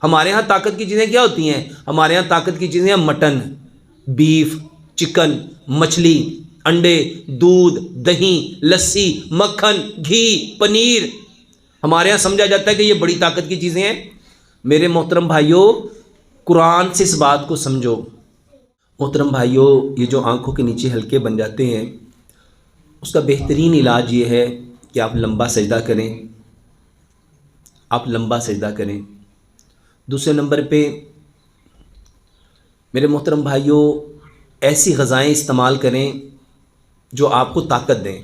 ہمارے ہاں طاقت کی چیزیں کیا ہوتی ہیں؟ ہمارے ہاں طاقت کی چیزیں ہیں مٹن، بیف، چکن، مچھلی، انڈے، دودھ، دہی، لسی، مکھن، گھی، پنیر۔ ہمارے یہاں سمجھا جاتا ہے کہ یہ بڑی طاقت کی چیزیں ہیں۔ میرے محترم بھائیوں، قرآن سے اس بات کو سمجھو۔ محترم بھائیوں، یہ جو آنکھوں کے نیچے حلقے بن جاتے ہیں، اس کا بہترین علاج یہ ہے کہ آپ لمبا سجدہ کریں، آپ لمبا سجدہ کریں۔ دوسرے نمبر پہ میرے محترم بھائیوں، ایسی غذائیں استعمال کریں جو آپ کو طاقت دیں،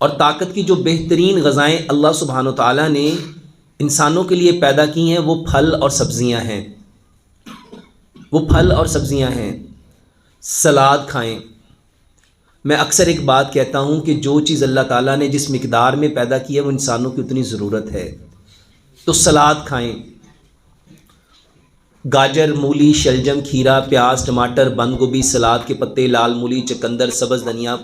اور طاقت کی جو بہترین غذائیں اللہ سبحانہ و تعالیٰ نے انسانوں کے لیے پیدا کی ہیں وہ پھل اور سبزیاں ہیں، وہ پھل اور سبزیاں ہیں۔ سلاد کھائیں۔ میں اکثر ایک بات کہتا ہوں کہ جو چیز اللہ تعالیٰ نے جس مقدار میں پیدا کی ہے وہ انسانوں کی اتنی ضرورت ہے، تو سلاد کھائیں۔ گاجر، مولی، شلجم، کھیرا، پیاز، ٹماٹر، بند گوبھی، سلاد کے پتے، لال مولی، چقندر، سبز دھنیا،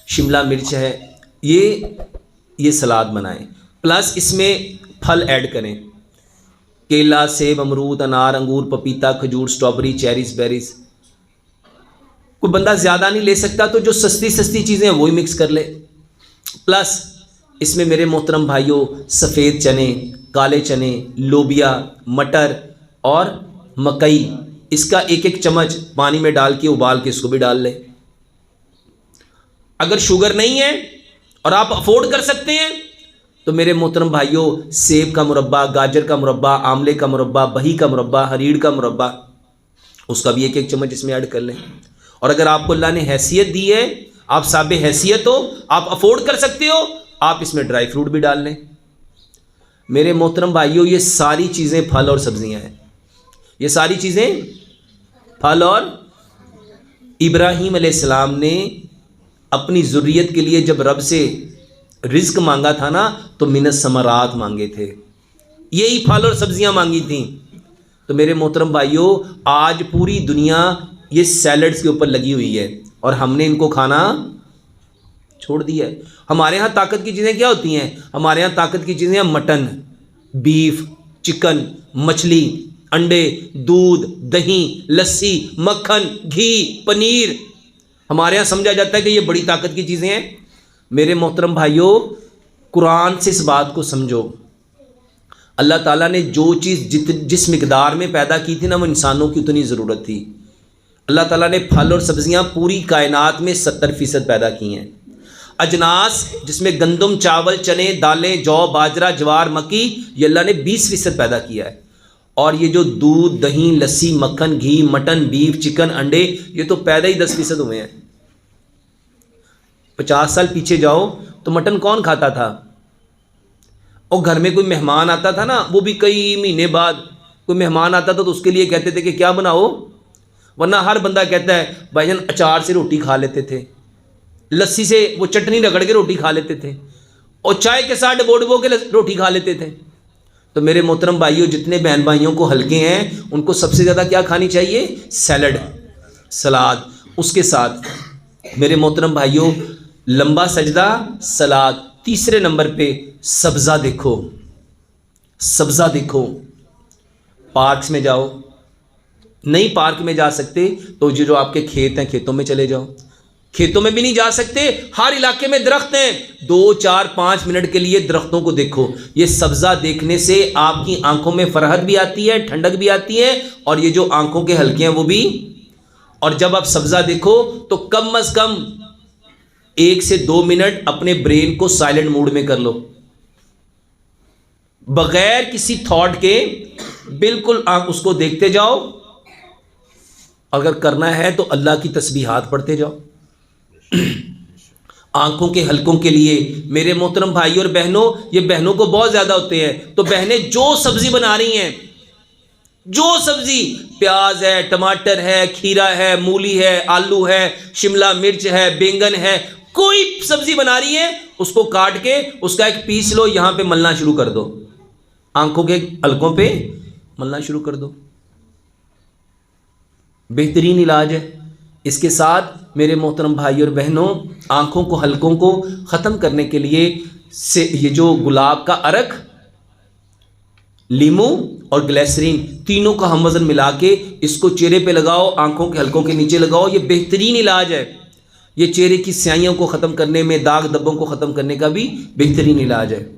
شملہ مرچ ہے، یہ سلاد بنائیں۔ پلس اس میں پھل ایڈ کریں، کیلا، سیب، امرود، انار، انگور، پپیتا، کھجور، سٹرابری، چیریز، بیریز۔ کوئی بندہ زیادہ نہیں لے سکتا تو جو سستی چیزیں ہیں وہی مکس کر لے۔ پلس اس میں میرے محترم بھائیوں سفید چنے، کالے چنے، لوبیا، مٹر اور مکئی، اس کا ایک ایک چمچ پانی میں ڈال کے ابال کے اس کو بھی ڈال لیں۔ اگر شوگر نہیں ہے اور آپ افورڈ کر سکتے ہیں تو میرے محترم بھائیوں سیب کا مربع، گاجر کا مربع، آملے کا مربع، بہی کا مربع، ہریڑ کا مربع، اس کا بھی ایک ایک چمچ اس میں ایڈ کر لیں۔ اور اگر آپ کو اللہ نے حیثیت دی ہے، آپ صاحب حیثیت ہو، آپ افورڈ کر سکتے ہو، آپ اس میں ڈرائی فروٹ بھی ڈال لیں۔ میرے محترم بھائیوں یہ ساری چیزیں پھل اور سبزیاں ہیں، یہ ساری چیزیں پھل۔ اور ابراہیم علیہ السلام نے اپنی ذریت کے لیے جب رب سے رزق مانگا تھا نا تو من الثمرات مانگے تھے، یہی پھل اور سبزیاں مانگی تھیں۔ تو میرے محترم بھائیوں آج پوری دنیا یہ سیلڈز کے اوپر لگی ہوئی ہے اور ہم نے ان کو کھانا چھوڑ دیا ہے۔ ہمارے ہاں طاقت کی چیزیں کیا ہوتی ہیں؟ ہمارے ہاں طاقت کی چیزیں ہیں مٹن، بیف، چکن، مچھلی، انڈے، دودھ، دہی، لسی، مکھن، گھی، پنیر۔ ہمارے ہاں سمجھا جاتا ہے کہ یہ بڑی طاقت کی چیزیں ہیں۔ میرے محترم بھائیوں قرآن سے اس بات کو سمجھو۔ اللہ تعالیٰ نے جو چیز جس مقدار میں پیدا کی تھی نا وہ انسانوں کی اتنی ضرورت تھی۔ اللہ تعالیٰ نے پھل اور سبزیاں پوری کائنات میں 70% پیدا کی ہیں۔ اجناس جس میں گندم، چاول، چنے، دالیں، جو، باجرہ، جوار، مکی، یہ اللہ نے 20% پیدا کیا ہے۔ اور یہ جو دودھ، دہی، لسی، مکھن، گھی، مٹن، بیف، چکن، انڈے، یہ تو پیدا ہی 10% ہوئے ہیں۔ 50 سال پیچھے جاؤ تو مٹن کون کھاتا تھا؟ اور گھر میں کوئی مہمان آتا تھا نا، وہ بھی کئی مہینے بعد کوئی مہمان آتا تھا تو اس کے لیے کہتے تھے کہ کیا بناؤ، ورنہ ہر بندہ کہتا ہے بھائی جان اچار سے روٹی کھا لیتے تھے، لسی سے وہ چٹنی رگڑ کے روٹی کھا لیتے تھے، اور چائے کے ساتھ ڈبو کے روٹی کھا لیتے تھے۔ تو میرے محترم بھائیوں جتنے بہن بھائیوں کو حلقے ہیں ان کو سب سے زیادہ کیا کھانی چاہیے؟ سیلڈ، سلاد۔ اس کے ساتھ میرے محترم بھائیوں لمبا سجدہ، سلاد۔ تیسرے نمبر پہ سبزہ دیکھو، سبزہ دیکھو۔ پارکس میں جاؤ، نہیں پارک میں جا سکتے تو جو آپ کے کھیت ہیں کھیتوں میں چلے جاؤ۔ کھیتوں میں بھی نہیں جا سکتے، ہر علاقے میں درخت ہیں، 2، 4، 5 منٹ کے لیے درختوں کو دیکھو۔ یہ سبزہ دیکھنے سے آپ کی آنکھوں میں فرحت بھی آتی ہے، ٹھنڈک بھی آتی ہے، اور یہ جو آنکھوں کے حلقے ہیں وہ بھی۔ اور جب آپ سبزہ دیکھو تو کم از کم 1 سے 2 منٹ اپنے برین کو سائلنٹ موڈ میں کر لو، بغیر کسی تھاٹ کے بالکل اس کو دیکھتے جاؤ۔ اگر کرنا ہے تو اللہ کی تسبیحات پڑھتے جاؤ۔ آنکھوں کے حلقوں کے لیے میرے محترم بھائیوں اور بہنوں، یہ بہنوں کو بہت زیادہ ہوتے ہیں، تو بہنیں جو سبزی بنا رہی ہیں، جو سبزی، پیاز ہے، ٹماٹر ہے، کھیرا ہے، مولی ہے، آلو ہے، شملہ مرچ ہے، بینگن ہے، کوئی سبزی بنا رہی ہے اس کو کاٹ کے اس کا ایک پیس لو، یہاں پہ ملنا شروع کر دو، آنکھوں کے حلقوں پہ ملنا شروع کر دو۔ بہترین علاج ہے۔ اس کے ساتھ میرے محترم بھائی اور بہنوں آنکھوں کو حلقوں کو ختم کرنے کے لیے یہ جو گلاب کا عرق لیمو اور گلیسرین تینوں کا ہم وزن ملا کے اس کو چہرے پہ لگاؤ، آنکھوں کے حلقوں کے نیچے لگاؤ، یہ بہترین علاج ہے۔ یہ چہرے کی سیاہیوں کو ختم کرنے میں، داغ دھبوں کو ختم کرنے کا بھی بہترین علاج ہے۔